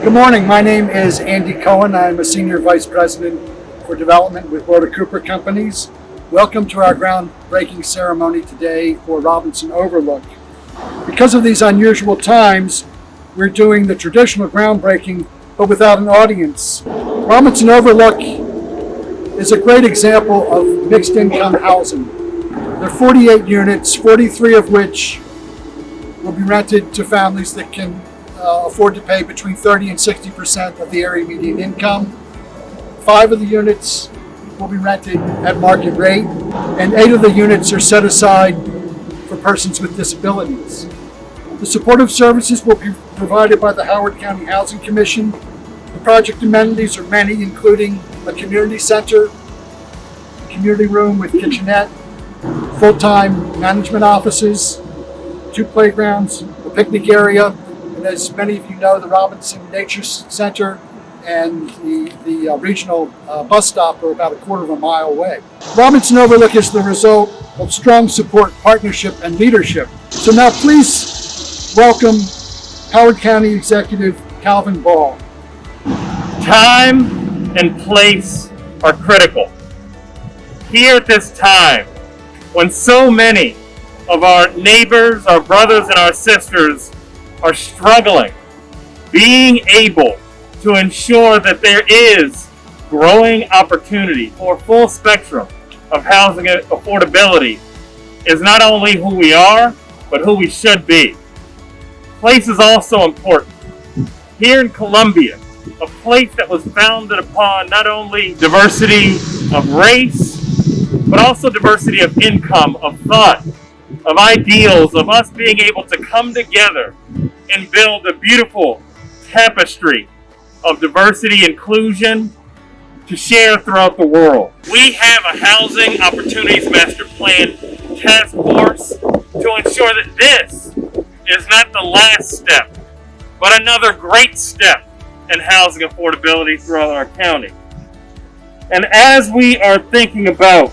Good morning. My name is Andy Cohen. I'm a Senior Vice President for Development with Roda Cooper Companies. Welcome to our groundbreaking ceremony today for Robinson Overlook. Because of these unusual times, we're doing the traditional groundbreaking, but without an audience. Robinson Overlook is a great example of mixed income housing. There are 48 units, 43 of which will be rented to families that can afford to pay between 30 and 60% of the area median income. 5 of the units will be rented at market rate, and 8 of the units are set aside for persons with disabilities. The supportive services will be provided by the Howard County Housing Commission. The project amenities are many, including a community center, a community room with kitchenette, full-time management offices, 2 playgrounds, a picnic area, and as many of you know, the Robinson Nature Center and the regional bus stop are about a quarter of a mile away. Robinson Overlook is the result of strong support, partnership, and leadership. So now please welcome Howard County Executive Calvin Ball. Time and place are critical. Here at this time, when so many of our neighbors, our brothers, and our sisters are struggling, being able to ensure that there is growing opportunity for a full spectrum of housing affordability is not only who we are, but who we should be. Place is also important. Here in Columbia, a place that was founded upon not only diversity of race, but also diversity of income, of thought, of ideals, of us being able to come together and build a beautiful tapestry of diversity, inclusion, to share throughout the world. We have a Housing Opportunities Master Plan task force to ensure that this is not the last step, but another great step in housing affordability throughout our county. And as we are thinking about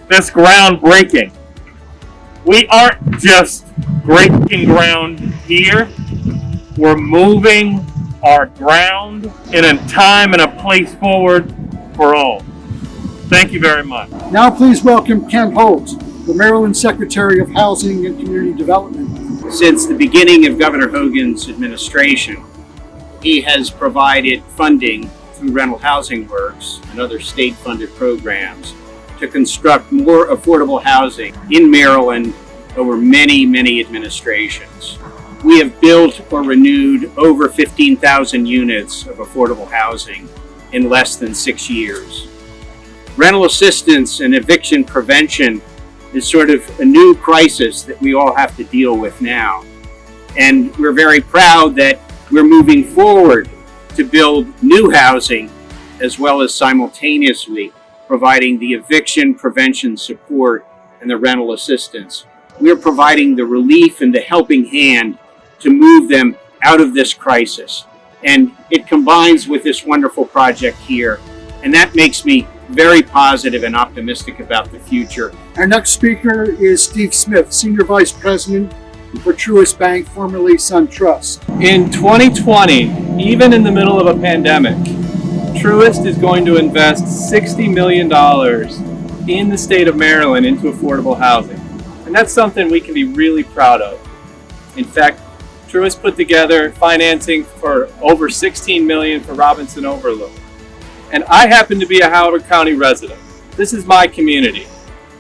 this groundbreaking, we aren't just breaking ground here, we're moving our ground in a time and a place forward for all. Thank you very much. Now please welcome Ken Holt, the Maryland Secretary of Housing and Community Development. Since the beginning of Governor Hogan's administration, he has provided funding through Rental Housing Works and other state-funded programs to construct more affordable housing in Maryland over many, many administrations. We have built or renewed over 15,000 units of affordable housing in less than 6 years. Rental assistance and eviction prevention is sort of a new crisis that we all have to deal with now. And we're very proud that we're moving forward to build new housing as well as simultaneously providing the eviction prevention support and the rental assistance. We are providing the relief and the helping hand to move them out of this crisis. And it combines with this wonderful project here. And that makes me very positive and optimistic about the future. Our next speaker is Steve Smith, Senior Vice President for Truist Bank, formerly SunTrust. In 2020, even in the middle of a pandemic, Truist is going to invest $60 million in the state of Maryland into affordable housing. And that's something we can be really proud of. In fact, Truist put together financing for over $16 million for Robinson Overlook. And I happen to be a Howard County resident. This is my community.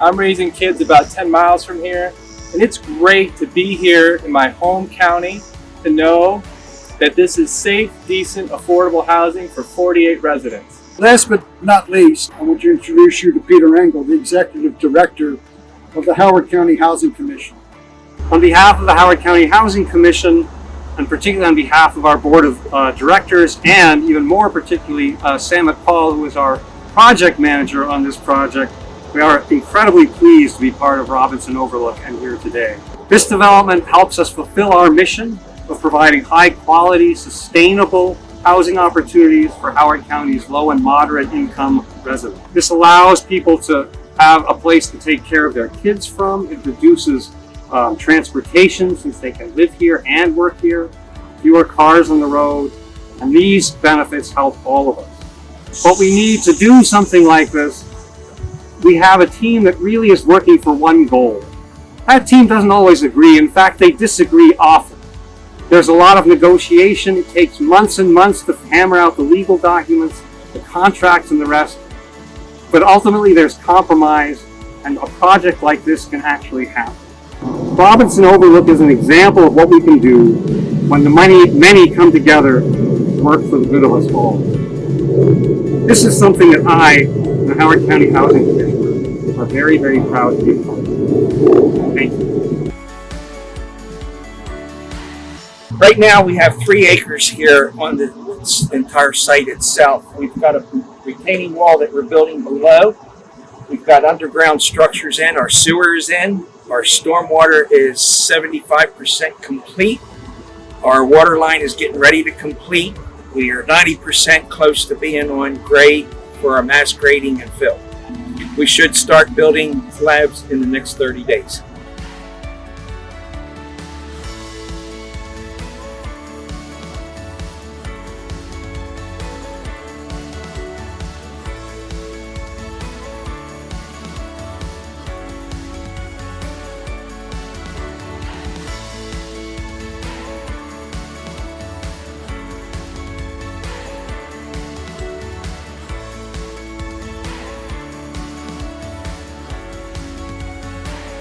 I'm raising kids about 10 miles from here, and it's great to be here in my home county to know that this is safe, decent, affordable housing for 48 residents. Last but not least, I want to introduce you to Peter Engel, the Executive Director of the Howard County Housing Commission. On behalf of the Howard County Housing Commission, and particularly on behalf of our Board of Directors, and even more particularly Sam McPaul, who is our project manager on this project, we are incredibly pleased to be part of Robinson Overlook and here today. This development helps us fulfill our mission of providing high quality, sustainable housing opportunities for Howard County's low and moderate income residents. This allows people to have a place to take care of their kids from. It reduces transportation, since they can live here and work here. fewer cars on the road, and these benefits help all of us. But we need to do something like this. We have a team that really is working for one goal. That team doesn't always agree. In fact, they disagree often. There's a lot of negotiation. It takes months and months to hammer out the legal documents, the contracts, and the rest. But ultimately, there's compromise, and a project like this can actually happen. Robinson Overlook is an example of what we can do when the many come together to work for the good of us all. This is something that I, the Howard County Housing Commissioner, are very, very proud to be a part of. Thank you. Right now we have 3 acres here on the entire site itself. We've got a retaining wall that we're building below. We've got underground structures in, our sewer is in, our stormwater is 75% complete. Our water line is getting ready to complete. We are 90% close to being on grade for our mass grading and fill. We should start building slabs in the next 30 days.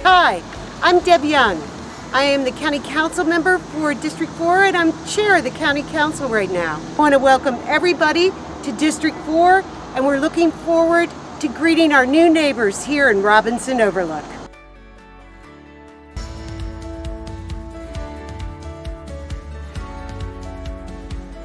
Hi, I'm Deb Jung. I am the County Council member for District 4 and I'm chair of the County Council right now. I want to welcome everybody to District 4 and we're looking forward to greeting our new neighbors here in Robinson Overlook.